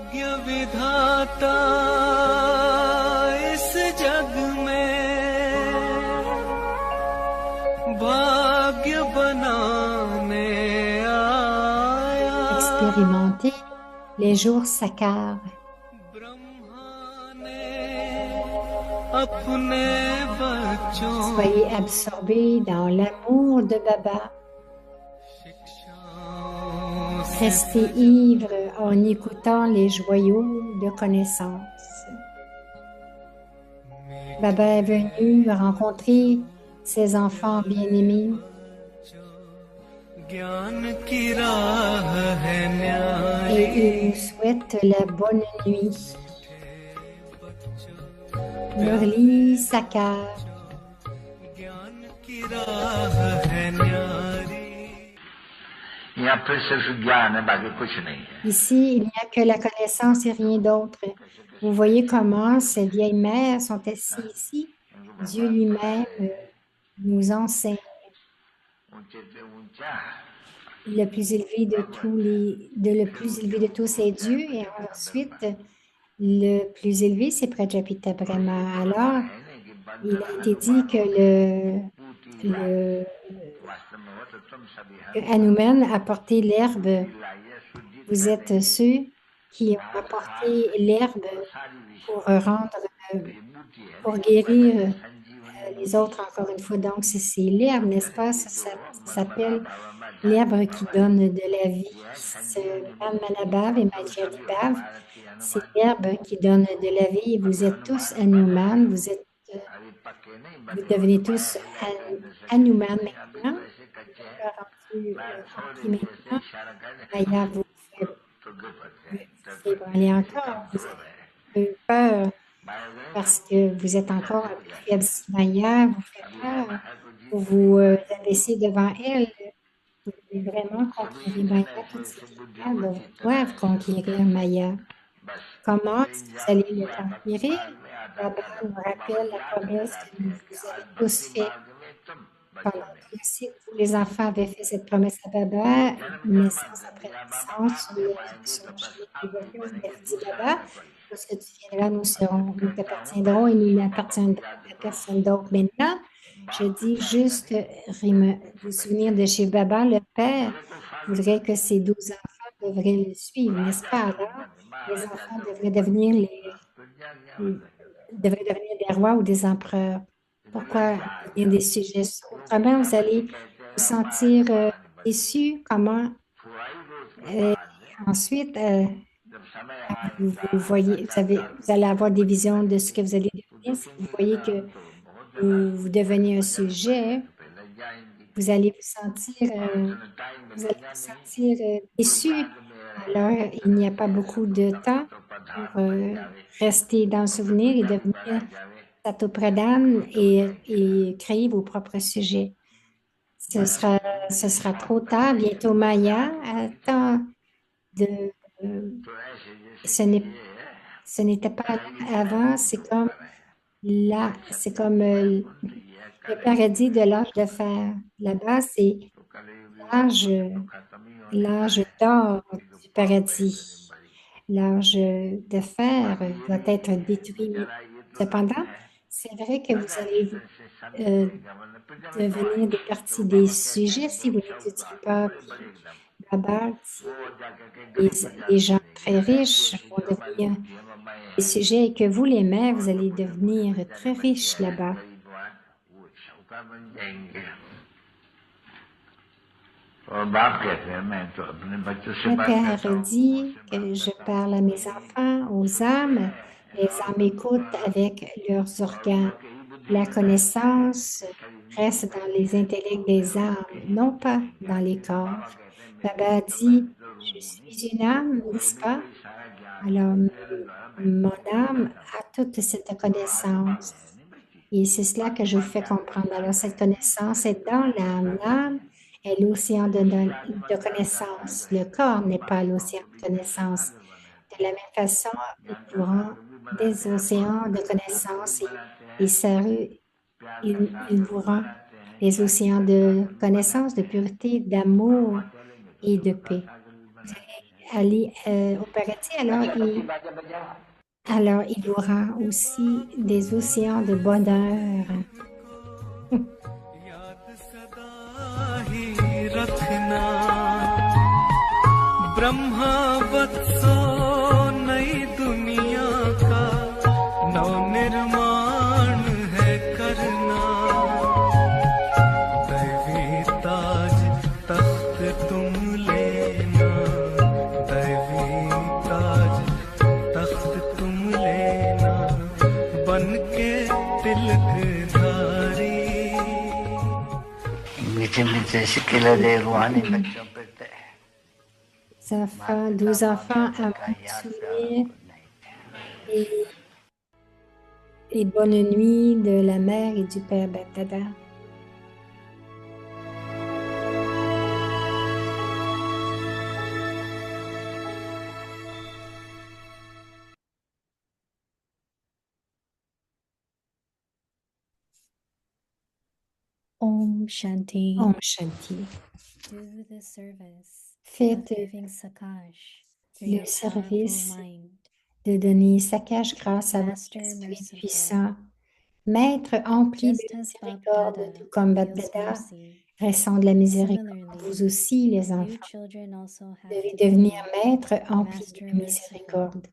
भाग्य विधाता इस जग में भाग्य बनाने आया। Expérimentez les jours saccades. Brahma ने अपने बच्चों Soyez absorbés dans l'amour de Baba. शिक्षाओं से Restez ivres en écoutant les joyaux de connaissance. Baba est venu rencontrer ses enfants bien-aimés ज्ञान की राह है न्याय। et il nous souhaite la bonne nuit. Murli Sakar. ज्ञान की राह है न्यारी। यहाँ पे सिर्फ ज्ञान है, बाकी कुछ नहीं है। Ici, il n'y a que la connaissance et rien d'autre. Vous voyez comment ces vieilles mères sont assises ici. Dieu lui-même nous enseigne. ऊंचे से ऊंचा Le plus élevé le plus élevé de tous est Dieu, et ensuite le plus élevé c'est Prajapita Brahma. Alors, है नहीं कि बंद il a été dit que वास्तव में हो तो तुम सभी que Hanuman a porté l'herbe. लाइए शुद्धि Vous êtes ceux qui ont apporté l'herbe सारी विषय pour rendre, बूटी है pour guérir संजीवनी les autres encore une fois. Donc, c'est l'herbe, n'est-ce pas? Ça s'appelle l'herbe qui donne de la vie. Ce Manabhav et Majyadibhav, c'est l'herbe qui donne de la vie. Vous êtes tous Hanuman, अभी पक्के नहीं vous बने devenez tous Hanuman maintenant. ऐसे कच्चे हैं Rendu थोड़ी maintenant, इशारा कर Maya vous fait तो गिर पड़ते हैं ébranler encore. Vous avez peur parce que vous êtes encore un peu faible. Si Maya vous fait peur, vous vous abaissez devant elle. Vous devez vraiment conquérir Maya. Toutes ces femmes doivent conquérir Maya. Comment est-ce que vous allez le conquérir? Baba nous rappelle la promesse que nous vous avez tous faite. Pendant que si tous les enfants avaient fait cette promesse à Baba, naissance après naissance, sur le chemin d'évolution, vous avez dit Baba, lorsque tu viendras, nous t'appartiendrons et nous n'appartiendrons à personne d'autre. Maintenant, je dis juste vous souvenir de chez Baba, le Père voudrait que ces 12 enfants devraient le suivre, n'est-ce pas? Alors, les enfants devraient devenir des rois ou des empereurs. Pourquoi devenir des sujets? Autrement, vous allez vous sentir déçus. Comment? Ensuite, vous allez avoir des visions de ce que vous allez devenir. Si vous voyez que vous devenez un sujet, vous allez vous sentir déçu. Alors, il n'y a pas beaucoup de temps pour rester dans le souvenir et devenir Satopradhan et créer vos propres sujets. Ce sera trop tard. Bientôt Maya attend de... ce n'était pas avant, c'est comme le paradis de l'âge de fer. Là-bas, c'est l'âge d'or du paradis. L'âge de fer doit être détruit. Cependant, c'est vrai que vous allez devenir des parties des sujets si vous n'étudiez pas. Baba, les gens très riches vont devenir des sujets et que vous, les mères, vous allez devenir très riches là-bas. Le Père dit que je parle à mes enfants, aux âmes. Les âmes écoutent avec leurs organes. La connaissance reste dans les intellects des âmes, non pas dans les corps. Baba dit, je suis une âme, n'est-ce pas? Alors, mon âme a toute cette connaissance. Et c'est cela que je vous fais comprendre. Alors, cette connaissance est dans l'âme. L'âme est l'océan de connaissance. Le corps n'est pas l'océan de connaissance. De la même façon, nous courons des océans de connaissance et sérieux, il vous rend des océans de connaissance, de pureté, d'amour et de paix. Vous allez aller au paradis. Alors, il aura aussi des océans de bonheur. याद सदा ही रखना ब्रह्मा वत्सो नई दुनिया का नव निर्माण है करना दैवी ताज तख्त तुम लेना दैवी ताज तख्त तुम लेना बन के तिलकधारी मीठे मीठे सिक्के दे रुहानी बच्चों पे थे। 12 enfants à souvenir et, et bonne nuit de la mère et du père Baptada. Om Shanti. Om Shanti. Do the service Faites of giving Sakash through le your powerful service mind. de donner Sakash grâce à votre Master esprit merciful. puissant, Maître empli Just de as miséricorde, Bapdada tout comme feels Bapdada, mercy, ressent de la miséricorde. similarly, Vous aussi, les you enfants, children also have devez to devenir feel maître empli Master de merciful. miséricorde.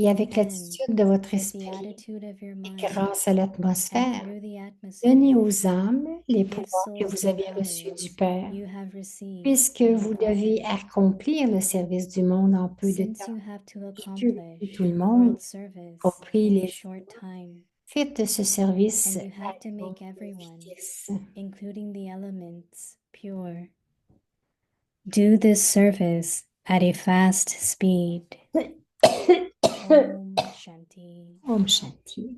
Et avec And l'attitude de votre with the esprit attitude of your et mind grâce à and l'atmosphère, through the donnez atmosphere, aux âmes les give pouvoirs que souls vous the avez reçus du powers Père, you have received puisque from vous the devez Father. accomplir le service du monde en peu de Since temps, you have to et que accomplish tout le monde, world service compris in a les short time, faites de ce service and you à have to une make longue everyone, vitesse. including the elements, pure. Do this service at a fast speed. Om Shanti. Om Shanti.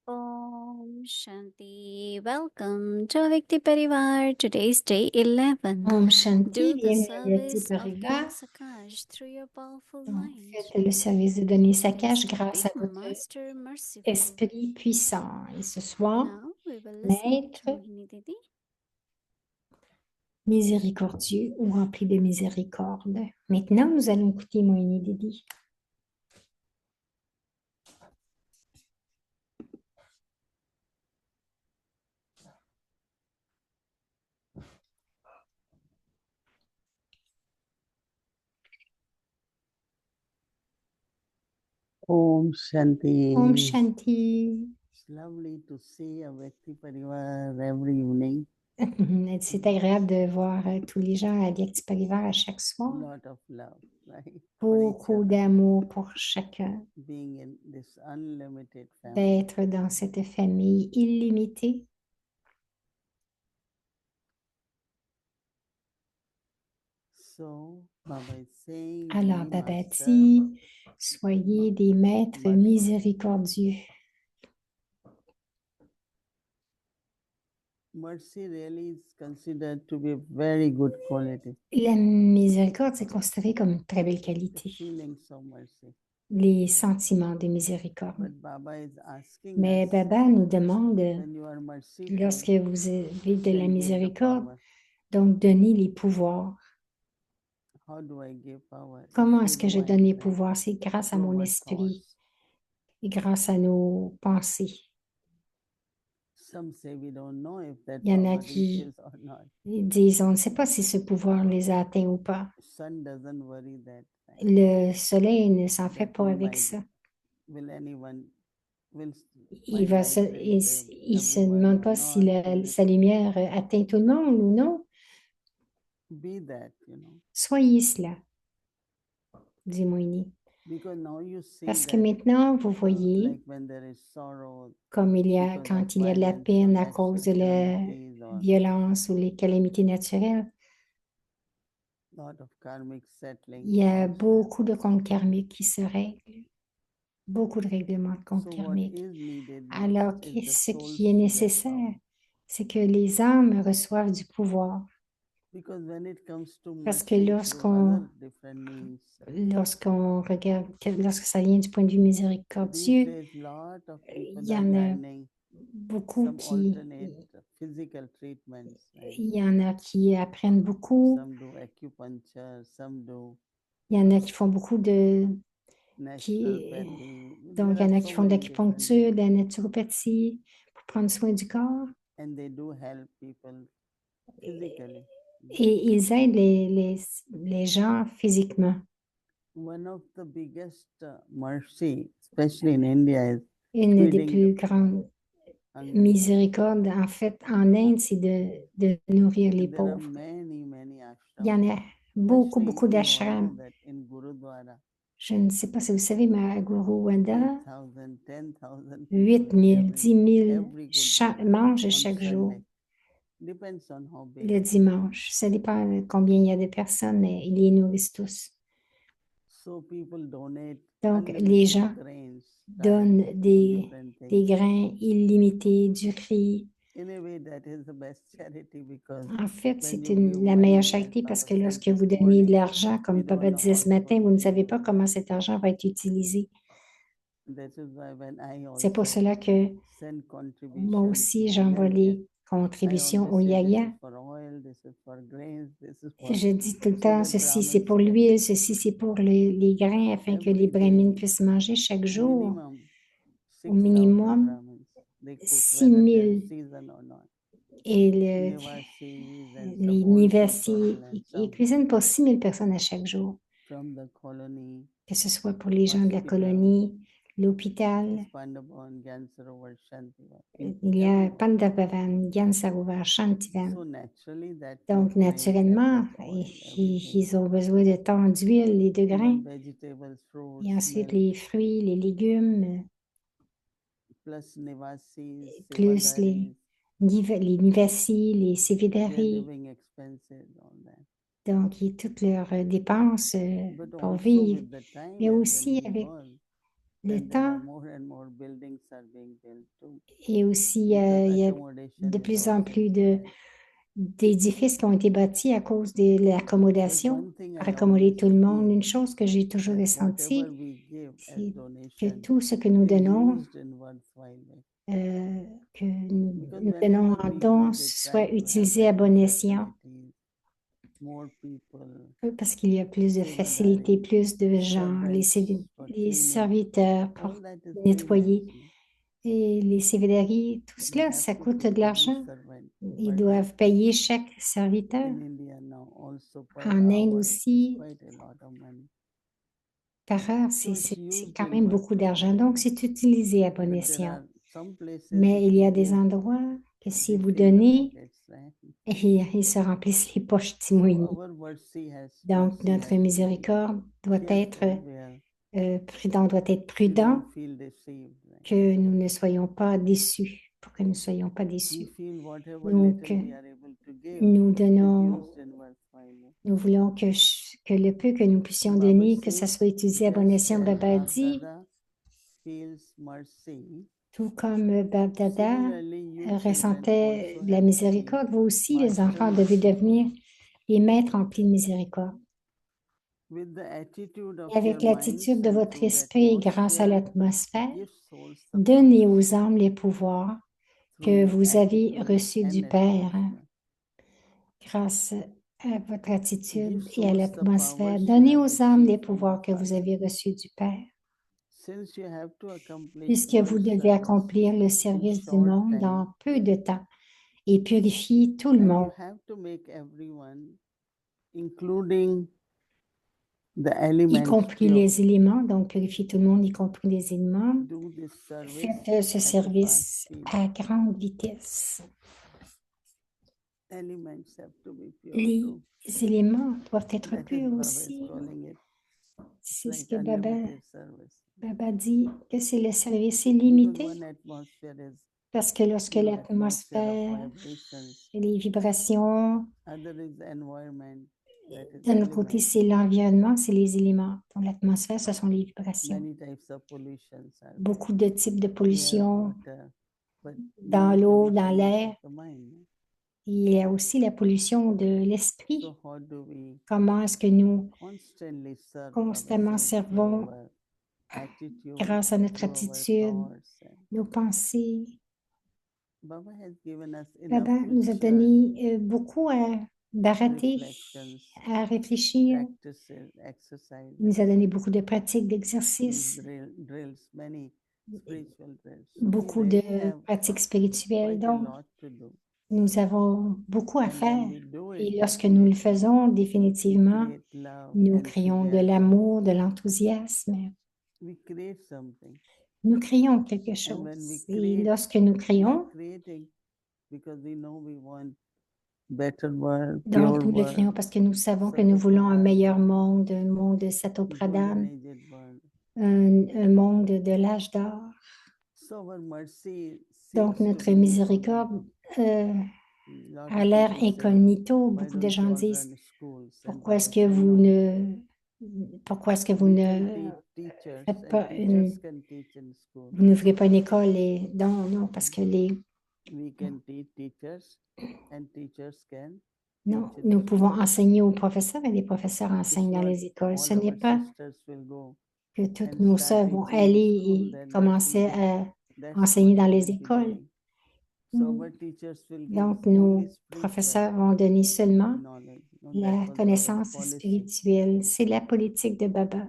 Om Shanti. Welcome to Avyakti Parivar. Today's day 11. Om Shanti, Do the bienvenue à Vyakti service of giving Parivar. Sakash through your powerful Donc, mind. faites le service de donner Sakash Please grâce à be votre Master Merciful. esprit puissant. Et ce soir, Now we will listen Maître to Mohini Didi. miséricordieux ou rempli de miséricorde. Maintenant, nous allons écouter Mohini Didi. Om Shanti. Om Shanti. It's lovely to see a Vyakti Parivar every evening. C'est agréable de voir tous les gens à Vyakti Parivar à chaque soir. Lot of love, right? For each Beaucoup other. d'amour pour chacun. Being in this unlimited family. D'être dans cette famille illimitée. So, Baba is saying, Alors, be Baba master. dit, soyez des maîtres miséricordieux. Mercy really is considered to be a very good quality. La miséricorde, c'est considéré comme une très belle The qualité. feelings of mercy. Les sentiments de miséricorde. But Baba is asking Mais us, Baba nous demande, when you are merciful, lorsque vous avez de la then give the miséricorde, power. donc donnez les pouvoirs. How do I give power? It's Comment est-ce through que je the donne les mind, right? pouvoirs? C'est grâce à Through mon our esprit thoughts. et grâce à nos pensées. Some say we don't know if that Il y en a power qui reaches or not. disent, on ne sait pas si ce pouvoir les a atteints ou pas. Sun doesn't worry that. Le soleil ne s'en fait That pas we avec might- ça. Will anyone will Il va se, il se demande pas si sa lumière atteint tout le monde ou non. be that, you know. Soyez cela, dit Moïni. Because now you see Parce que that, maintenant, vous voyez, like when there is sorrow, comme il y a, because quand of il y a de la violence peine or à cause de la calamities or violence ou les calamités naturelles, lot of karmic settling. il y a also beaucoup de happens. comptes karmiques qui se règlent, beaucoup de règlements de So comptes what karmiques. is needed Alors, is the ce souls qui est to get nécessaire, power. c'est que les âmes reçoivent du pouvoir. Because when it comes to Parce que mercy through other different means, lorsqu'on regarde, lorsque ça vient du point de vue these miséricordieux, days lot of people il y are en a learning beaucoup some alternate physical treatments, right? il y en a qui apprennent beaucoup, Some do acupuncture, some do il y en a qui font beaucoup de, naturopathy. donc il There y en are a so qui font de many different l'acupuncture, de la naturopathie pour prendre soin du corps and they do help people physically. et ils aident les gens physiquement. One of the biggest mercy, especially in India, is Une des feeding plus the grandes hungry. miséricordes, en fait, en Inde, c'est de nourrir les And there are pauvres. many Il y en ashrams. a beaucoup, Especially beaucoup you all know d'ashrams. that in Gurudwara, Je ne sais pas si vous savez, mais à Guru Wanda, 8,000, 10,000 8 people 000, every 10 000 every Gurudwara mangent on chaque jour, Sunday. Depends on how big. le dimanche. Ça dépend de combien il y a de personnes, mais ils les nourrissent tous. So people donate Donc, les unlimited gens grains, donnent rice, des different things. grains illimités, du riz. In a way, that is the best charity because En fait, when c'est you give la meilleure money, as charité parce Baba que said lorsque this vous donnez de morning, l'argent, we comme Papa don't know disait how ce it's matin, going vous ne to savez be pas used. comment cet argent va être utilisé. That is why when I C'est pour also cela que send moi contributions aussi, to j'envoie Yanya, les I contributions au always say this Yaya. is for oil, this is for grains, this is for Je dis tout le so temps, that ceci c'est Brahmins pour can l'huile, ceci c'est pour les grains, afin que les every brahmines day puissent manger chaque jour minimum au 6,000 minimum Brahmins. They cook 6 whether there's 000 season or not. et Nivasis and les some old Nivasi, people and ils some cuisinent pour 6 000 personnes à chaque jour, from the colony, que ce soit pour les gens de la hospital, colonie, l'hôpital. Pandabhavan, Gyansarovar, Shantivat, Il y a everywhere. Pandavavan, Gyansarovar, Shantivan. So naturally that Donc, take grains, that naturellement, take oil, everything. ils ont besoin de tant d'huile et de grains. Even vegetables, fruits, Et ensuite, milk, les fruits, les légumes, plus Nivasis, plus Sevadaris, les Nivasi, les their Sévédaris. living expenses, all that. Donc, toutes leurs dépenses But pour also vivre. with the time, Mais as the aussi day avec goes, le then there are temps more and more buildings are being built too. et aussi Because il y a accommodation de is plus en also plus important. d'édifices qui ont été bâtis à cause de But l'accommodation one thing pour I accommoder always tout le monde. feel Une chose que j'ai toujours that ressentie, whatever we give as c'est que donation tout ce que nous be donnons, used in worthwhile way. que nous Because donnons whenever en we don, give, it soit try to have utilisé à better bon escient, facilities, more people, parce qu'il y a plus de facilité, Sevadaris, plus de gens, servants for les cleaning, serviteurs pour all that is very nettoyer. nice. No? Et les CVDRI, tout We cela, have ça to coûte pay de every l'argent. servant Ils per day. doivent payer chaque serviteur. In India now, also per En Inde hour, it's aussi, quite a lot of money. par heure, So c'est it's used quand in même beaucoup worthwhile d'argent. way. Donc, c'est utilisé à bon But there escient. are some places Mais if il y you a des give, endroits que si they vous fill the donnez, pockets, right? ils se remplissent les poches So timouines. our Donc, mercy notre has to be miséricorde doit être careful where prudent, doit être we prudent, don't feel deceived. Right? que nous ne soyons pas déçus, pour que nous ne soyons pas We déçus. feel whatever Donc, little we are able to give nous is donnons, used in worthwhile way. nous voulons que le peu que nous puissions Baba donner, que ça says, soit utilisé à bon just escient. as Baba Bab dit, Dada feels mercy, tout comme Bab Dada similarly you children ressentait also de la have to be miséricorde, vous aussi, les enfants, devez master devenir les maîtres emplis de miséricorde. with the attitude of Et avec your l'attitude minds de and votre through the esprit, grâce à atmosphere, l'atmosphère, give souls the donnez powers aux âmes les pouvoirs que through vous avez attitude reçus and du Père, atmosphere. grâce à votre attitude Give et à souls the l'atmosphère. powers you Donnez have aux âmes les received from the pouvoirs que vous Father. avez reçus du Père, Since you have to accomplish puisque vous world devez service accomplir le in service du short monde time, dans peu de temps et purifier tout le and you monde, have to make everyone, including the y elements, compris pure. les éléments, donc purifier tout le monde, y compris les éléments. Do this service Faites ce at a fast service speed. à grande vitesse. Elements have to be pure Les too. éléments doivent être That is purs Baba is aussi. calling it. It's C'est ce like que unlimited service. Baba dit, que c'est le service Because illimité. one atmosphere is, Parce que lorsque atmosphere of l'atmosphère vibrations. et les vibrations, Other is the environment. That is d'un autre côté, element. c'est l'environnement, c'est les éléments. Donc, l'atmosphère, ce sont les vibrations. Many types of pollutions are there. Beaucoup de types de Air, pollution water, but dans main l'eau, pollution dans is l'air. of the mind. Il y a aussi la pollution de l'esprit. So how do we Comment est-ce que nous constantly serve constamment ourselves through servons our attitude, grâce à notre through our attitude, thoughts? And nos pensées? Baba has given us enough Baba to nous a churn, donné beaucoup d'arrêter, reflections, à réfléchir. practices, exercises. Il nous a donné beaucoup de pratiques, These d'exercices, drills, many spiritual drills. So we beaucoup de really have pratiques spirituelles. quite a Donc, lot to do. nous avons beaucoup à And faire. when we do Et it, lorsque nous le faisons, we définitivement, create love, nous créons de enthusiasm. l'amour, de l'enthousiasme. We create something. Nous créons quelque And when we chose. Et create, lorsque nous we are créons, creating because we know we want better world, donc pure nous le créons world, parce que nous savons que nous voulons un meilleur monde, un monde de golden Satopradhan, aged world. un monde de l'âge d'or. So our mercy Donc seems to notre be miséricorde lot a of l'air people say, incognito. why Beaucoup de don't gens you all disent, run schools? And pourquoi est-ce Baba que said, vous no, pourquoi est-ce que vous we ne can teach teachers faites and pas teachers can teach in school. vous n'ouvrez pas une école et non, parce que We can teach teachers and teachers can non, teach in nous school. pouvons enseigner aux professeurs et les professeurs It's enseignent dans not les écoles. all Ce n'est our pas sisters will go que toutes and nos start sœurs vont teaching in aller school, et then that commencer will be, à that's enseigner what dans we les will be écoles. doing. So our teachers will give Donc, only nos spiritual professeurs vont donner seulement knowledge. No, that la was our connaissance policy. spirituelle. C'est la politique de Baba.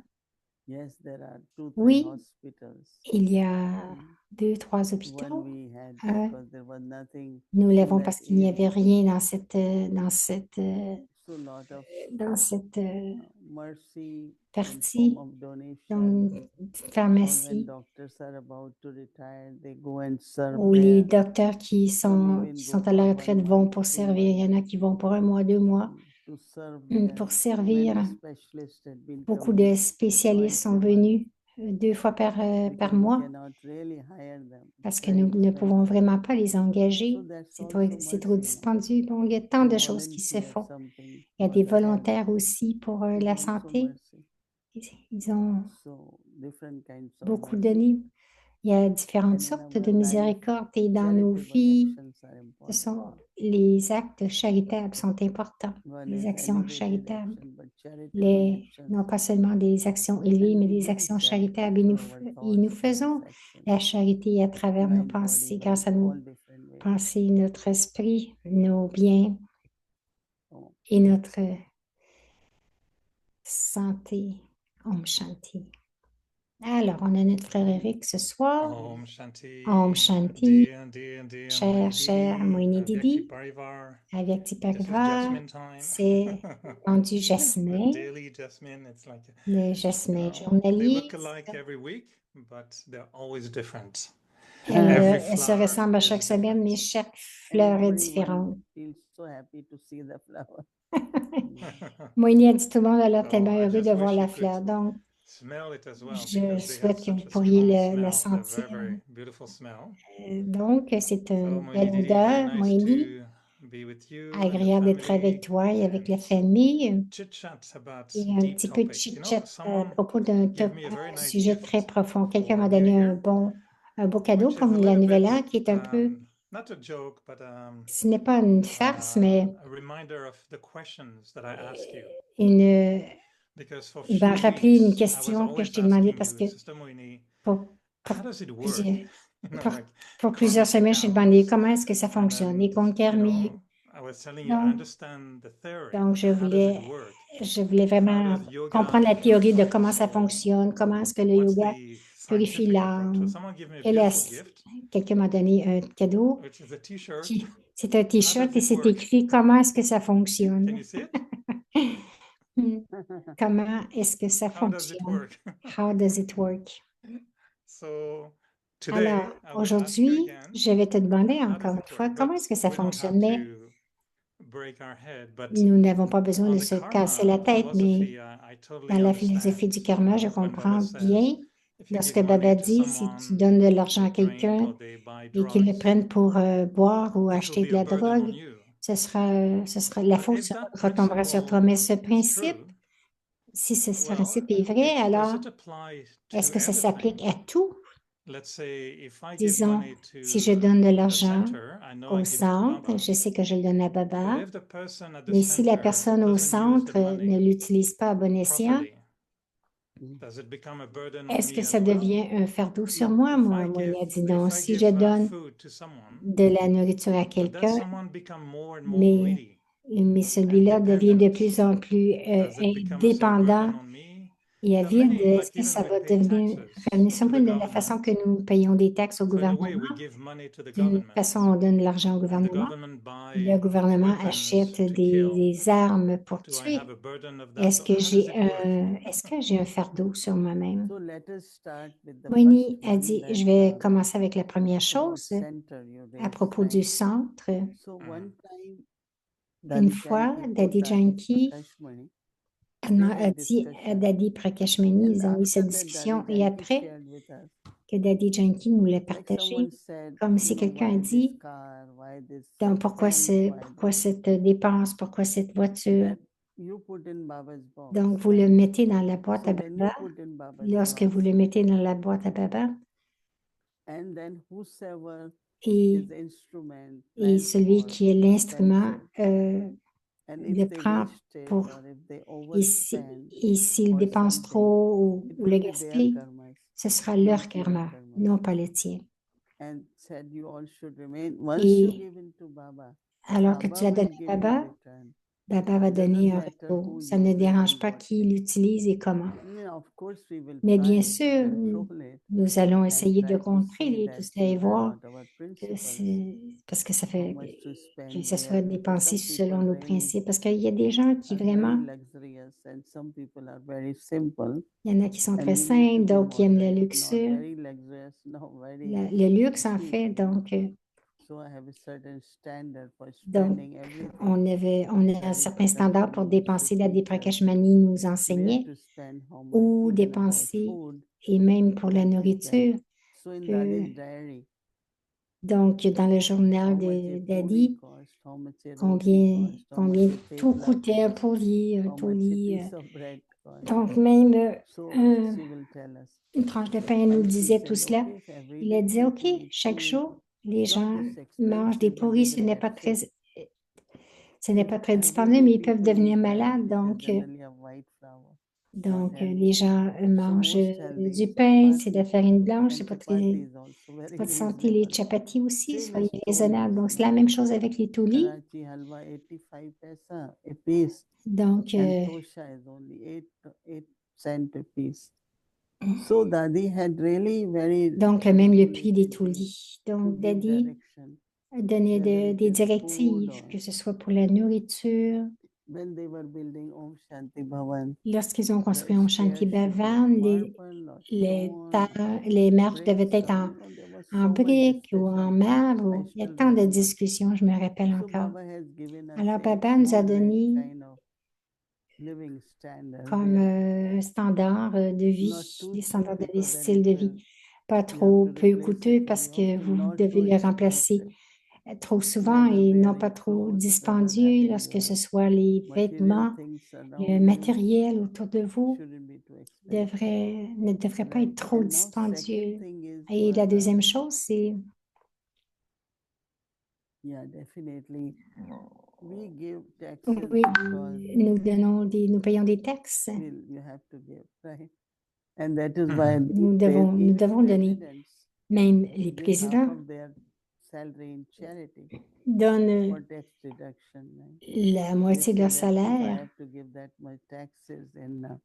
Yes, there are 2, 3 Oui, hospitals. il y a 2, 3 One hopitaux. we had Un, because there was nothing nous in l'avons that parce qu'il n'y avait area. rien So lot of dans cette mercy in partie, form of donation. donc Or when pharmacie, doctors are about to retire, they go and serve où les there. docteurs qui Some even sont go à la for retraite 1 vont month, pour 2 servir. Il y months en a qui vont pour 1 mois, 2 mois, to serve pour there. servir. Many specialists had been Beaucoup de coming spécialistes twice sont a month venus 2 fois par because we mois cannot really hire them. parce It's que very nous ne pouvons expensive. vraiment pas les engager. So that's C'est also trop mercy. dispendieux. Donc, il y a tant To de choses qui se volunteer font. something Il y a des for the health volontaires aussi pour is la also santé. mercy. Ils ont So different kinds of beaucoup mercy. donné. Il y a différentes And in sortes our de life, miséricorde et dans nos charitable vies, actions are ce important. sont les actes charitables sont importants. One Les is actions elevated charitables. action, but charitable actions. Non pas seulement des actions élevées, And mais we des do actions charity charitables. Et through nous, our et nous thoughts, faisons words, actions, la charité à travers nos mind, body, pensées, mind, grâce à nos all different ways. pensées, notre esprit, nos biens So, et notre santé. Om Shanti. Alors, on a notre frère Eric ce soir. Om Shanti. Om Shanti. Dear Cher Moini Didi, Parivar. avec This is Tiparivar, Jasmine time. c'est rendu Jasmin, Daily Jasmine. It's like, le Jasmin they journalier. look alike every week, but they're always different. Elle se ressemble à chaque semaine, mais different. chaque fleur est everyone différente. feels so happy to see the flower. Moini a dit tout le monde a l'air So tellement I heureux just de voir wish la you could fleur. Donc, smell it as well, je because they have souhaite que such vous a pourriez strong la smell. They're sentir. very beautiful smell. Donc, c'est So une Moini belle Didi, very odeur, nice Moini. to be with you and the Agréable d'être avec family toi et avec la and famille. chit-chat about Et un deep petit peu de topic. You know, chit-chat à someone propos d'un gave me a very nice sujet gift très profond. Quelqu'un for m'a New donné Year, un beau cadeau which is pour a la little Nouvelle bit, An, qui est un peu, not a joke, but ce n'est pas une farce, mais a reminder of the questions that I asked you. une, Because for a il m'a few rappelé une weeks, I was question que always je t'ai demandé asking parce you, que Sister Moini, pour, how does it work? plusieurs, You know, pour, like pour plusieurs karmic semaines, je t'ai demandé accounts. comment est-ce que ça And fonctionne, les then, comptes you karmiques. know, I was telling you, I Donc, understand the theory, donc but how does it work? je voulais How vraiment does yoga comprendre la théorie de purify the comment ça soul? fonctionne, comment est-ce que le What's yoga the purifie scientific approach? So l'âme. someone gave me a Et là, beautiful gift, quelqu'un m'a donné un cadeau. which is a t-shirt. C'est un How t-shirt does et it c'est work? écrit comment est-ce que ça Can fonctionne. you see it? Comment est-ce que ça How does it fonctionne? work? How does it work? So today, Alors, I will ask you aujourd'hui, again, je vais te demander how does encore une it fois work? comment But est-ce que ça we don't fonctionne. have Mais to break our head. But nous n'avons pas besoin on de the se casser la karma tête, mais philosophy, I totally dans la philosophie understand. du karma, je When Baba comprends says, bien if you lorsque give Baba money to dit, si tu someone, donnes de l'argent they à drink quelqu'un or they buy et qu'ils le drugs, prennent pour boire ou it will acheter be de a la burden on drogue, you. la But faute if that retombera sur toi. principle Mais ce is principe, true, si ce well, principe est vrai, does alors it apply est-ce to que ça everything? s'applique à tout? Disons, si je donne de l'argent au centre, je sais que je le donne à Baba, mais si la personne au centre ne l'utilise pas à bon escient, est-ce que ça devient un fardeau sur moi? Moi, il a dit non. Si je donne de la nourriture à quelqu'un, mais celui-là devient de plus en plus indépendant et avide, est-ce que ça va devenir revenir sur moi de la façon que nous payons des taxes au gouvernement? D'une façon, on donne de l'argent au gouvernement. Le gouvernement achète des armes pour tuer. Est-ce que j'ai un fardeau sur moi-même? So let us start with the Moini first a one, dit, that, je vais commencer avec la première about chose center you à raised, propos right? du centre. So one time, Une Daddy fois, Janki Daddy put Janki Prakashmani, a they had dit à discussion. Daddy Prakashmani, And ils ont eu after cette that, discussion Daddy et Janki après shared with us. que Daddy Janki nous l'a Like partagé, someone said, comme you si know, quelqu'un a why this dit, car, why this donc pourquoi expense, why this, cette dépense, pourquoi cette voiture? that you put in Baba's box, Donc vous le right? mettez dans la boîte So à when you Baba. put in Baba's Lorsque box, vous le mettez dans la boîte à Baba, and then whosoever et, is instrument, et celui qui est l'instrument and le if they prend waste it pour, or if they et si- overspend et s'il or dépense something, trop it ou will le be their gaspille, karmas, ce sera leur not your karma, karmas. non pas le tien. And said you all should remain. Once you Et give in to Baba, alors que tu Baba la will donnes à give you Baba, return. Baba va It donner doesn't un matter retour. who Ça ne uses dérange and pas what. qui l'utilise et comment. Yeah, of course, we will Mais bien try to sûr, control it nous allons and essayer de try to contrôler see tout that cela et these are voir not our que principles. parce que ça How fait much to que spend ça soit there, because dépensé some selon people nos really principes. Parce qu'il y a des gens qui are very vraiment, luxurious and some people are very simple. il y en a qui sont And très we need to simples, be d'autres qui aiment la moderate, not luxure, very luxurious, not very le luxe en cheap. fait. Donc, So I have a certain standard for donc spending everything. on a un certain standard pour dépenser. La Prakashmani nous Where enseignait to spend how much, où even about dépenser food et même pour la that we can. nourriture. So in que- Daddy's diary, donc, dans le journal how much de a puri Daddy, cost, how much a roti combien, cost, how combien much a tout thepla coûtait un cost, poli, how much a piece of bread cost. donc même So un- she will tell us. une tranche de pain nous And she disait tout said, cela. okay, if every Il a day dit, OK, people eat chaque puri, jour, les it's not gens this mangent des expensive, but pourris, they ce will n'est get pas très, sick. ce n'est pas très Every dispendieux, day mais ils peuvent people devenir eat malades. rice, which is generally of white flour, not healthy. Les gens So mangent most healthy du is pain, c'est de la chapati, farine blanche, c'est and pas chapati très, is also c'est very pas de santé. Les reasonable. chapatis aussi, Same soyez as raisonnables. tolis, Donc, c'est la même chose avec les toulis. Karachi halwa 85 paisa a piece, Donc, and tosha is only 8 cents a piece. So Dadi had really very donc même le prix des manipulated me toulis. to Donc, give Daddy direction. a donné Whether it des is food directives, or que ce soit pour la nourriture. when they were building Om Shanti Bhavan, Lorsqu'ils ont the construit en stairs Shanti should be of Bhavan, marble or stone or les marches devaient bricks, être or you know, there was en so much briques ou en discussion. marbre. I Il y a still tant de remember. discussions, je me rappelle So encore. Baba has given us Alors, a Baba nous a moderate donné kind of living standard comme where standard de vie, not too des cheap standards de vie, because then style it de will, vie. Pas you have trop to peu replace coûteux it parce very que often, vous not devez too le remplacer expensive. trop souvent Whether et non wearing pas trop clothes, whether dispendieux having lorsque ce your soit les material vêtements, things le around you matériel autour de vous shouldn't be too expensive. ne devrait pas Right? être trop And now second dispendieux. thing is Et la your, deuxième chose, c'est yeah, definitely. We give taxes oui, because nous payons des taxes. you have to give, right? And that is why Nous even devons donner. presidents Même les give half présidents of their salary in charity donnent for tax deduction. Right? la They moitié de say leur that if I salaire have to give that much taxes, and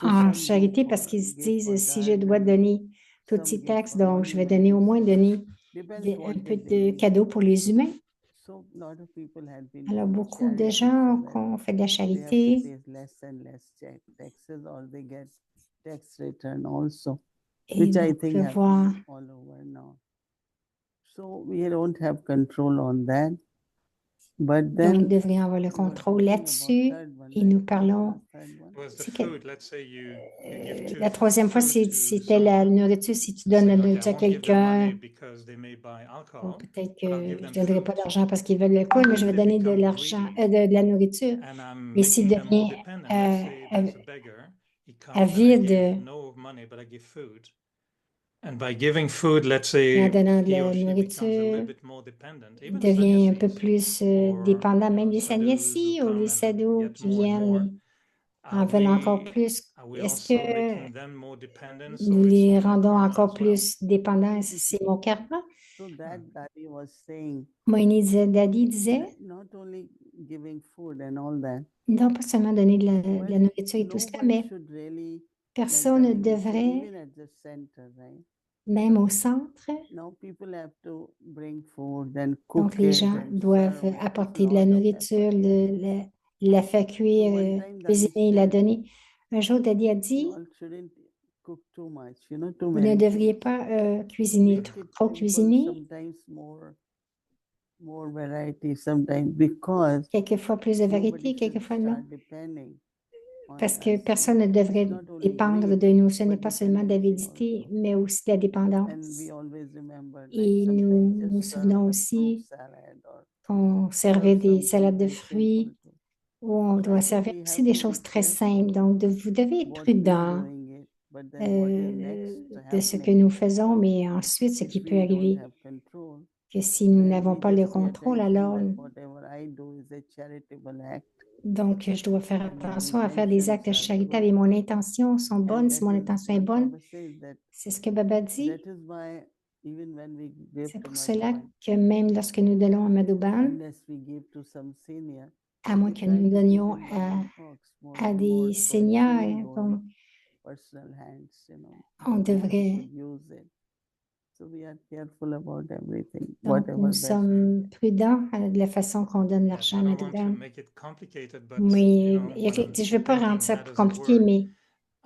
so en some go charité for parce qu'ils se give for disent, si je dois garden, donner toutes some ces give taxes, for donc je vais donner au moins donner depends un what peu they de believe. cadeaux pour les humains. So lot of people have been Alors, doing beaucoup de charity gens so that ont fait de la they have to charité pay less and less taxes, or they get tax return also, et which I donc think je vois, happens all over now. So we don't have control on that. But donc then nous devrions avoir le we were contrôle talking about là-dessus third one, et right? nous What was parlons, the third one? c'est que la troisième fois, c'était la nourriture. Si tu donnes la nourriture à quelqu'un, ou peut-être que je ne donnerai pas d'argent parce qu'ils veulent le coup, mais je vais donner de l'argent, de la nourriture. Mais s'il devient avide, And by giving food, let's En say donnant de he la or she becomes a little nourriture, bit more dependent. il Even devient un peu sannyasis plus or dépendant, même les sadhus who sannyasis ou come les and sadhus get qui more and more. viennent en veulent encore plus. Are we Est-ce also que making them more dependent? nous So it's les on my rendons karma encore as well. plus dépendants? C'est mon karma? So that Daddy was saying, Moïni Daddy disait, not only giving food and all that, non pas seulement donner de but la nourriture et no tout cela, one mais should really, like personne ne Daddy would say, devrait, even at the center, right? même au centre, Now people have to bring food and donc cook les it gens and doivent serve it. It's apporter de la lot of nourriture, effort. la faire cuire, So one time Daddy cuisiner, la said, donner. Un jour, Daddy a you dit, all shouldn't cook too much, too vous ne many devriez things. pas cuisiner Make it trop simple, cuisiner, sometimes more variety, sometimes because quelquefois plus de nobody variété, should quelquefois non. start depending on Parce que us. personne ne devrait It's not only dépendre greed, de nous. Ce n'est but pas seulement dependency d'avidité, also. mais aussi de la And dépendance. we always remember, like Et sometimes nous just serve souvenons the aussi fruit salad or qu'on servait serve des something salades de very simple fruits too. où on So I doit think servir we aussi have des to be choses très careful simples. Donc, vous devez être what we are prudent doing it, but then what is next de ce que happening, nous faisons, mais ensuite, ce if qui peut we don't arriver, have control, que si nous then n'avons we pas le just pay contrôle, attention alors, that whatever I do is a charitable act donc, je dois faire and my attention à faire des actes intentions are charitable et good. mon intention sont And bonnes. Si that mon is intention est what bonne, Baba says, that c'est ce que Baba dit. that is why even when we give C'est to pour cela Madhuban, que même lorsque nous donnons à Madhuban, unless we give to some senior, à moins we que try nous to put donnions in one box more à and des more, so it seigneurs, shouldn't go in donc personal hands, on that no one devrait, should use it. So we are careful about everything, donc whatever nous best. sommes prudents de la façon qu'on donne Yes, l'argent I à don't want to Madhuban. make it complicated, but Mais when I'm je ne veux pas rendre thinking, ça how plus does it compliqué, work? mais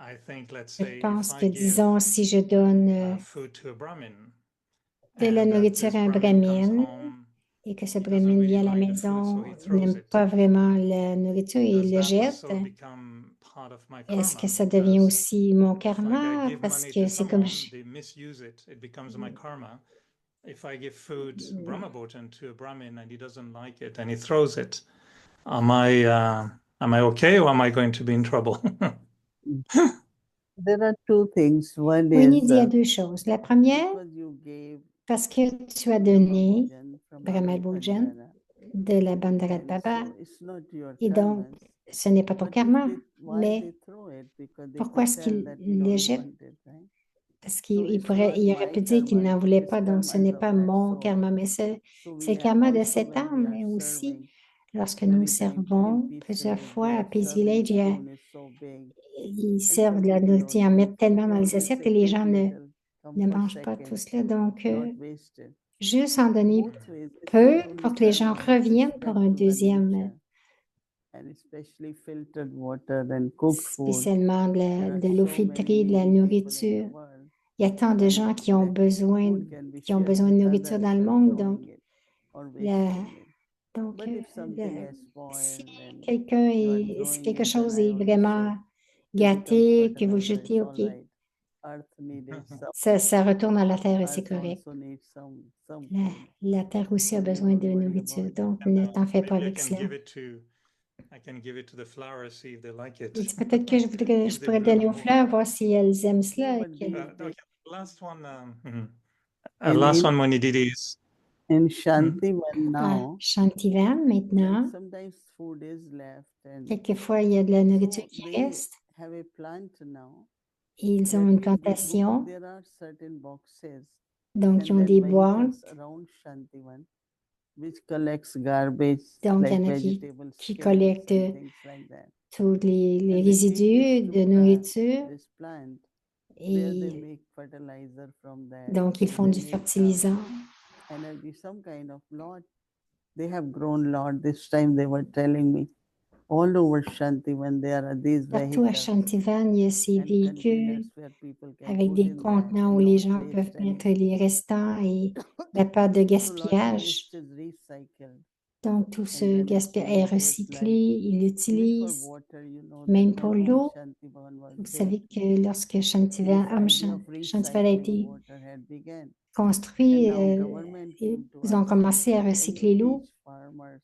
I think, let's je say, if pense I que, give disons, si je donne food to a Brahmin de la and nourriture this à un Brahmin comes brahmine home, et que ce he doesn't brahmin really vient à la like the food, so maison, he il throws n'aime it. pas vraiment la nourriture et il Does le that jette, also become part of my est-ce que karma? ça devient Because aussi mon if like I karma? give Parce money que to c'est comme someone, they misuse it, it becomes my karma. If I give food Brahmabhojan to a Brahmin and he doesn't like it and he throws it, am I okay or am I going to be in trouble? There are two things. One Winnie is dit à deux choses. La première, because you gave parce que tu as donné Brahmabhojan from Brahmal Bhojan Bandhara, de la Bandharat and Baba, so it's not your et donc karma. ce n'est pas ton But if karma, why mais they throw it? Because they pourquoi could est-ce tell qu'il that we le don't jette? want it, right? Parce So qu'il it's not il aurait my pu dire qu'il karma, n'en voulait it's pas, donc ce n'est karmas of pas that mon soul. karma, mais c'est So le we have karma de also cette when we âme. are Et aussi, serving, lorsque nous many times in servons Peace plusieurs Village, fois à their Peace serving Village, spoon is so big, ils and servent some de la people nourriture, don't en eat. mettent So tellement we dans les always assiettes say, et les eat gens little, come ne for mangent pas tout second, cela. Donc, not wasted. juste en donner Both ways, it's peu not only pour que les gens karma, but reviennent pour respect un to the deuxième, nature, and especially filtered water and cooked food. spécialement There are de l'eau so filtrée, many de la needy people in the nourriture. world, Il y a tant de and gens qui ont that besoin, food can be qui ont shared besoin de with nourriture others dans le than monde. Donc, throwing it or la- wasting it. donc But if something has si spoiled and quelqu'un you are si throwing quelque it, then chose I est always vraiment say, it becomes gâté, que vous le fertilizer, jetez, it's OK. all right. Earth needed some. Ça retourne à la terre et c'est Earth correct. also needs some La, food. la terre aussi So a we besoin don't de worry nourriture. about Donc, that. ne t'en fais pas Maybe I avec can cela. I can give it to the flowers, see if they like it. Il dit peut-être que If je they pourrais donner bloom aux more. fleurs, voir si elles aiment cela. No, et but qu'elles- they, Okay, last one. In- Last in- one, Monididi is. in Shantivan Ah, now, Shantivan, like maintenant, sometimes food is left and quelquefois, il y a de la nourriture so qui they reste. have a plant now. Et ils ont That une means plantation, there are certain boxes donc ils and ont then des boîtes. vehicles around Shantivan which collects garbage Donc, il y like en a vegetable qui skins collectent and things like that. tous les And they take résidus this to de nourriture this plant where they et make fertilizer from that. donc ils So font they du make fertilisant. energy, some kind of lot. They have grown lot. This time they were telling me all over Shantivan there are these Partout à vehicles Shantivan, il y a ces and véhicules containers where people can avec put des in that contenants and où les not gens waste peuvent mettre anything. les restants et il n'y a pas de So lot of gaspillage. waste is recycled. Donc, tout And ce then it's gaspillage est used just recyclé, like il even for l'utilise. water, Même that pour when l'eau, Shantivan was vous built, savez que lorsque Shantivan, this idea of Shantivan a recycling été water had begun. And construit, now government came to ils ont us commencé à and can recycler you l'eau. teach farmers,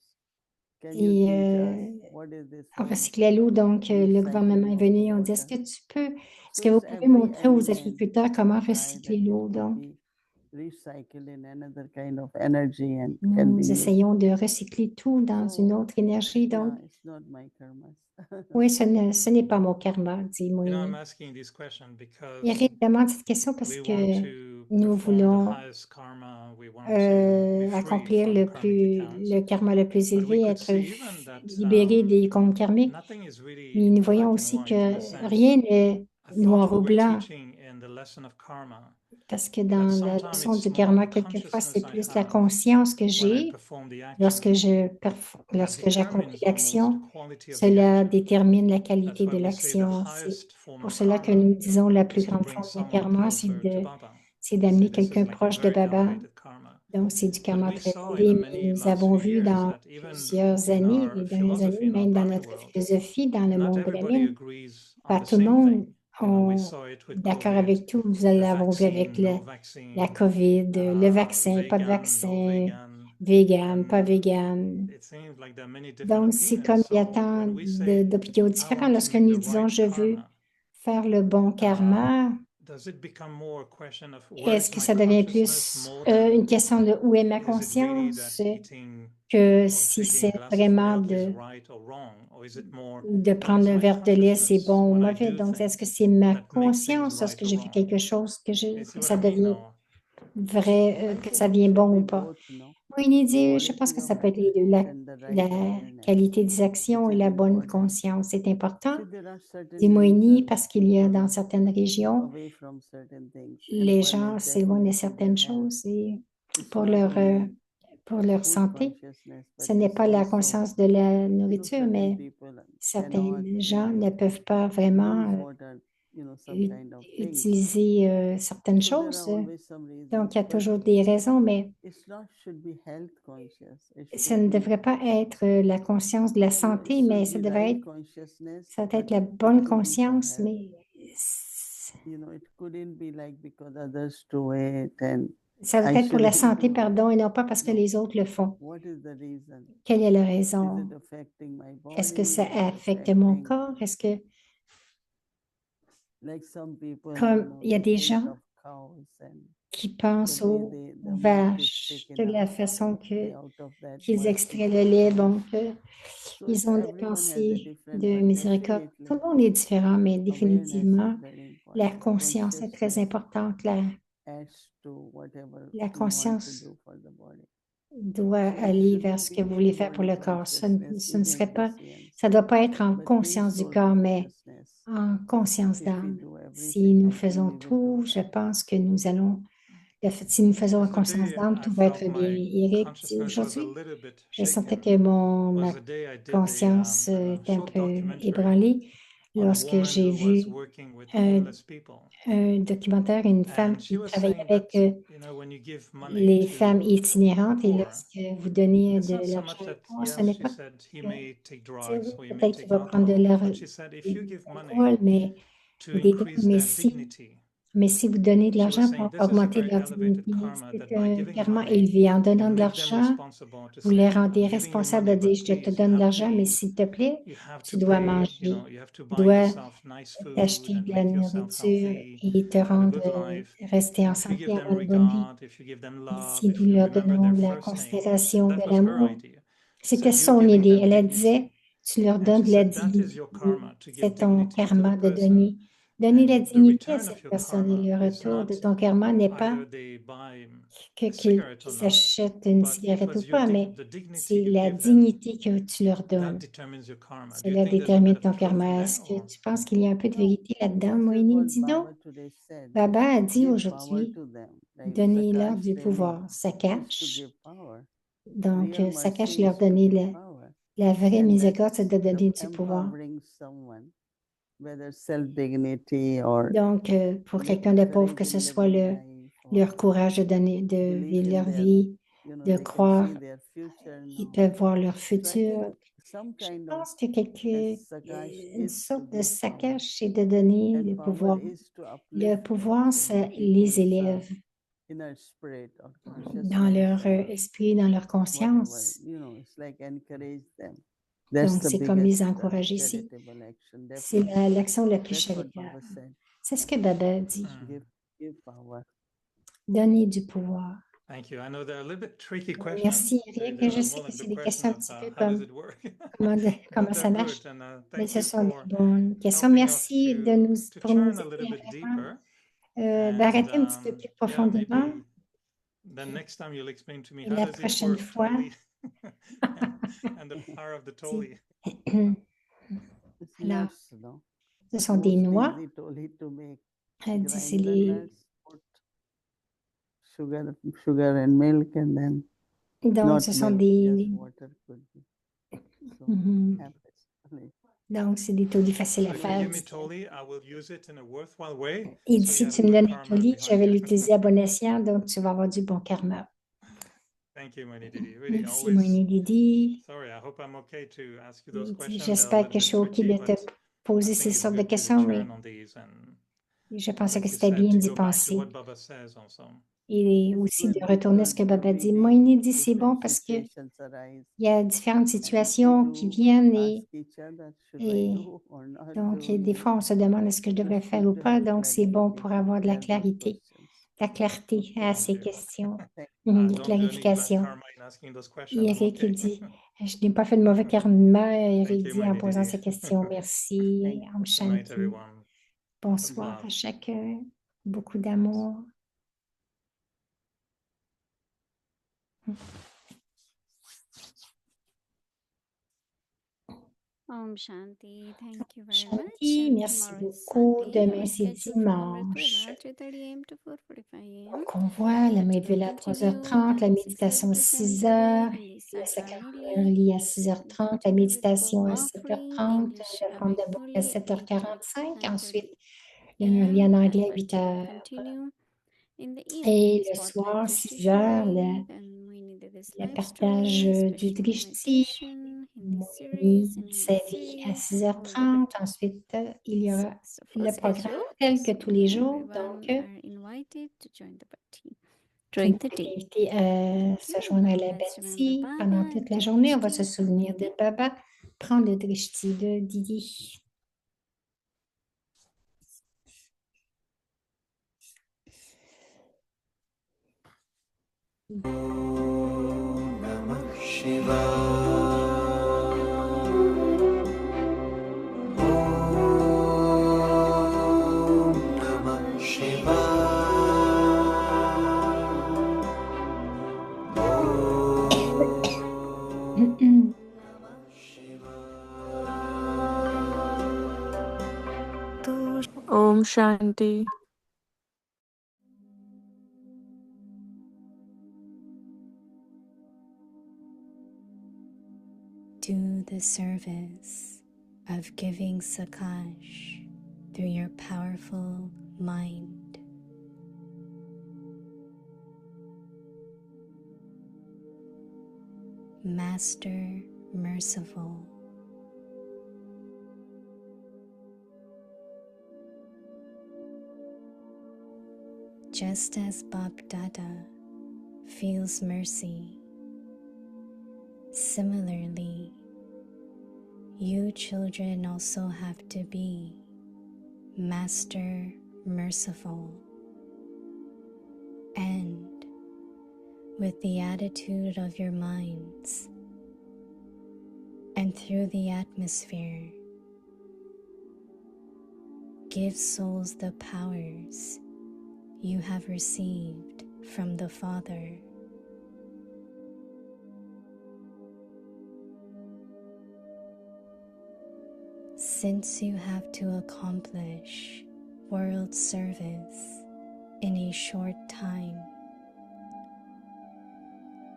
can you Et teach us what is this on whole recyclait l'eau, donc le gouvernement est venu et on dit, est-ce que vous So pouvez every montrer aux element agriculteurs comment imply recycler that it l'eau? could Donc, be recycled in another kind of energy and can nous be used. essayons de recycler tout dans une So, autre énergie. Donc, yeah, it's not my karma. oui, ce n'est pas mon karma, dit I'm Moïse. asking this question because Eric demande cette question parce we que want to nous perform the voulons highest karma. We want to be free accomplir from le karmic accounts. le karma le plus But we élevé, could être see even that libéré des comptes karmiques. nothing is Mais really nous voyons black and aussi white in a que sense. rien n'est I noir thought ou we were blanc, teaching in the lesson of karma parce que that dans la sometimes leçon it's du more karma, the quelquefois, c'est consciousness I plus la have conscience que when I j'ai perform the action lorsque that j'accomplis determines almost l'action. the quality of the Cela action. détermine la That's qualité why de we say the l'action. C'est highest form pour of cela que karma nous disons la plus is to grande bring forme de someone karma, closer to Baba. c'est So d'amener this is quelqu'un like a proche de very Baba. elevated karma. Donc, c'est du But karma we très saw in élevé, the mais many nous last avons few vu years dans that even plusieurs in années, our les dernières philosophy, années, in our même dans Brahmin notre world, philosophie, dans le not monde everybody brahmine, agrees on pas the tout le same monde thing. You know, we est saw it with d'accord COVID, avec tout. Nous the l'avons vu avec vaccine, no la vaccine, COVID, le vaccin, pas de vegan, no vaccin, vegan. vegan, pas And vegan. it seems like there are many different Donc, c'est comme opinions. il y a So tant when we say, d'opinions I différentes. want to Lorsque make nous the disons, right je veux karma, faire le bon karma, does it become more a question of where est-ce is que my ça devient consciousness plus more than une question de où est ma is it really that conscience eating que or si drinking a c'est glass of vraiment milk is right or wrong? Or is it more de what prendre is un my verre de lait, c'est consciousness bon ou when I mauvais. do Donc, est-ce que things c'est ma that makes things conscience lorsque right or je fais wrong? quelque chose You see que what ça I mean? devient Or vrai, I que think ça it devient could bon be ou pas? both, no? Oui, il dit, je pense Quality que ça of peut être les deux, actions and the right la awareness, qualité des actions which et is la bonne important. conscience. C'est important, See, there are certain dit Moïni, regions parce qu'il y a dans people certaines régions, away from certain things, and les one gens is s'éloignent de definitely certaines their health. choses et It's pour not only leur food santé. consciousness, Ce but n'est it's pas la also, conscience de la you know, nourriture, certain mais people cannot certains gens ne really peuvent pas use vraiment water, you know, some kind of things. utiliser certaines So there choses. are always some Donc, reasons, il y a but toujours des raisons, mais it's not should be health conscious. It ce should ne be, devrait pas être la conscience de la you know, it santé, mais should ça be devrait right être, consciousness, ça doit but être la it bonne should be for conscience, health. mais You know, it couldn't be like because others do it and ça devrait I être pour la shouldn't santé, do it. pardon, et non pas parce que No. les autres le font. What is the reason? Quelle est la Is raison? it affecting my Est-ce que body? ça Is it affecte mon affecting, corps? Est-ce que, like some people, you comme know, il y a they des think gens of cows and qui the pensent way aux the milk is vaches, que taken la out, façon they out of that qu'ils mercy. extraient le lait, donc So ils ont des everyone has a pensées different, de but miséricorde. Tout definitely le monde est différent, mais awareness définitivement, is very la important. conscience est très Consciousness importante. adds to whatever La you want to conscience do for the body. doit So it aller vers shouldn't ce que be vous voulez faire pour body le corps. Ce consciousness ne even serait pas, this ça ne doit pas être en but conscience du soul corps, mais consciousness. en conscience If we d'âme. do Si everything, nous I think faisons we will do tout, je well. pense que nous allons, si nous faisons en conscience yesterday d'âme, I tout va être felt bien. my Eric dit consciousness was a aujourd'hui, little bit je sentais shaken. que ma Was the day I did conscience a était un short peu documentary ébranlée on a lorsque woman j'ai who was vu working with un, homeless people. un documentaire, une femme And she qui was travaillait saying avec that, you know, when you give money les femmes to itinérantes et poor, lorsque vous donnez it's de not so l'argent much aux that, pauvres, ce yes, n'est she pas said he que, may take tu sais, drugs oui, or he may peut-être qu'il take va prendre de alcohol, but she said if you give money l'alcool, mais to ou des drogues, increase their dignity, mais si vous donnez de she was l'argent saying pour this is a augmenter very leur elevated dignité, karma that c'est by un giving karma money, élevé. En you donnant de make them l'argent, responsible to vous les say, rendez I'm giving you responsables de money, dire, but je te please, you donne de have l'argent, mais to, s'il te plaît, you have tu to dois pay, you manger, know, you have to tu buy dois yourself nice food t'acheter and de la make yourself nourriture healthy, et te have a rendre, good life. rester en And if you santé, give them avoir une bonne vie. regard, if you give them Et love, si if nous you leur remember donnons their de la first name, considération, de that was her l'amour, idea. c'était Said you're son giving idée. them Elle dignity. disait, tu leur And donnes she de la said that is dignité. your karma, to give C'est ton dignity to the karma de person. donner la And the dignité à return of cette your personne. Et karma le is retour de not ton karma n'est pas either they buy a qu'ils cigarette or not, s'achètent une but it cigarette ou was your pas, mais the dignity c'est you la give them dignité que tu leur that donnes. determines your karma. Do you Cela think there's a bit détermine of ton truth in karma. there, Est-ce que or tu penses qu'il y a un peu de No, vérité là-dedans? this is Moïni what dit non. Baba today said. Baba a dit Give power aujourd'hui, to them. Like donnez-leur Sakash du really pouvoir. is to Sakash. give power. Donc, Real Sakash mercy leur is to donner give power. la vraie And miséricorde, c'est that's de donner du the pouvoir. empowering someone, whether self-dignity or Donc, pour quelqu'un de pauvre, que courage ce in soit living life or leur courage de donner, de belief vivre in leur their, vie, you know, de they can croire, see their future ils now. peuvent voir leur So I futur. think some Je kind of, pense que as Sakash une is to sorte de give power, saccage, c'est de donner and le power pouvoir. is to Le uplift pouvoir, also ça the people les serve. élève. inner spirit or dans leur consciousness, esprit, dans leur whatever, conscience. it's like encourage them. That's Donc, the c'est comme les biggest encourager. C'est charitable action. c'est Definitely. l'action la plus That's what charitable. Baba said. C'est ce que Baba dit. Give power. Donner du pouvoir. Thank you. I know they're a little bit tricky questions. Merci, Eric. They Je are sais more que like c'est the des questions question un of petit peu how does comme it work? comment But ça they're marche. good, and Mais thank ce you sont des for bonnes questions. helping us Merci de nous, to pour nous turn a little aider bit vraiment, deeper. d'arrêter un petit peu plus Yeah, profondément. maybe then next time you'll explain to me Et how la does it prochaine work fois, totally and the power of the totally. It's alors, nuts, no? ce sont des Mostly noix. easy to make. Elle dit, c'est Grind the les... nuts, put sugar and milk, and then Donc, not ce sont milk, des... just water could be. So Mhm. happens. Donc, c'est des tollis faciles So à if you faire. give me totally, I will use it in a worthwhile way. Il dit, So si you have tu me good donnes un karma tolli, je behind vais you. l'utiliser à bon escient, donc tu vas avoir du bon karma. Thank you, Mani Didi. Really, Merci, always. Moini Didi. Sorry, I hope I'm okay to ask you those Il dit, questions. They're a j'espère little que je bit suis OK tricky, de te but I poser think ces it's sortes de good to questions, mais return on these and, je pensais que like you c'était said, bien to d'y go back to penser. what Baba says also. Et It's aussi de good retourner à ce que because Baba every dit. day Moini dit, c'est different bon parce que situations arise. il y a différentes And we situations qui do viennent ask each other, should I et do or not donc, do, des fois, on se demande est-ce que je So devrais it's faire good ou to pas. have Donc, c'est bon pour clarification. avoir de la They're good clarité, questions. de la clarté à Thank ces you. questions, Thank des Don't do any bad clarifications. karma in asking those questions. I'm Eric okay. dit, je n'ai pas fait de mauvais karma. Eric Thank you, dit en Mani posant Didi. ces questions. Merci, Thank Om Good night, Shanti. everyone. Bonsoir à love. chacun. Beaucoup d'amour. Om Shanti. Thank you very Shanti, much. And merci tomorrow is beaucoup. Sunday. Demain, Our c'est schedule from dimanche. Amritwala, 3:30 a.m. to 4:45 a.m. Donc, on voit la Let's Medvela à continue 3h30, la and 6:30 méditation à to 6h, 7:30 Hindi le Sakra sacrament Murli. early à And 6h30, la continue with méditation full à offering, 7h30, English le forme de boucle à Murli 7h45, 9:30 ensuite le a.m. Murli en and anglais à Bhakti will 8h. continue in the Et evening. le Spotlight soir, Drishti 6h, Live and we needed this le live partage story, du special Drishti, meditation, Hindi Moini, series, and sa Hindi vie à series, and all the 6h30. Ensuite, il y aura so le first programme schedule. tel que So tous les jours. everyone Donc, are invited to join the Bhakti tout during le the monde est day. invité à Thank se you. joindre à Now la let's remember bâtie pendant Baba toute and la take journée. On va se Drishti from souvenir de Didi. Baba, prendre le drishti de Didi. Namah Shivaya. Om Namah Om Shanti. Do the service of giving Sakash through your powerful mind. Master Merciful. Just as Bap Dada feels mercy, similarly, you children also have to be Master Merciful, and with the attitude of your minds and through the atmosphere, give souls the powers you have received from the Father. Since you have to accomplish world service in a short time,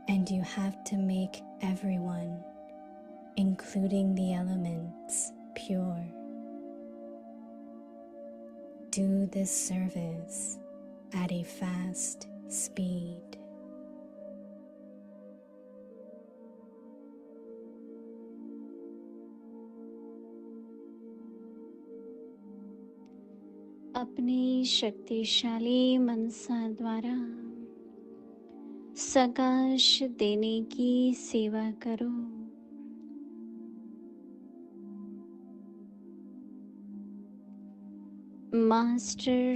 and you have to make everyone, including the elements, pure, do this service at a fast speed. अपनी शक्तिशाली मनसा द्वारा सकाश देने की सेवा करो। मास्टर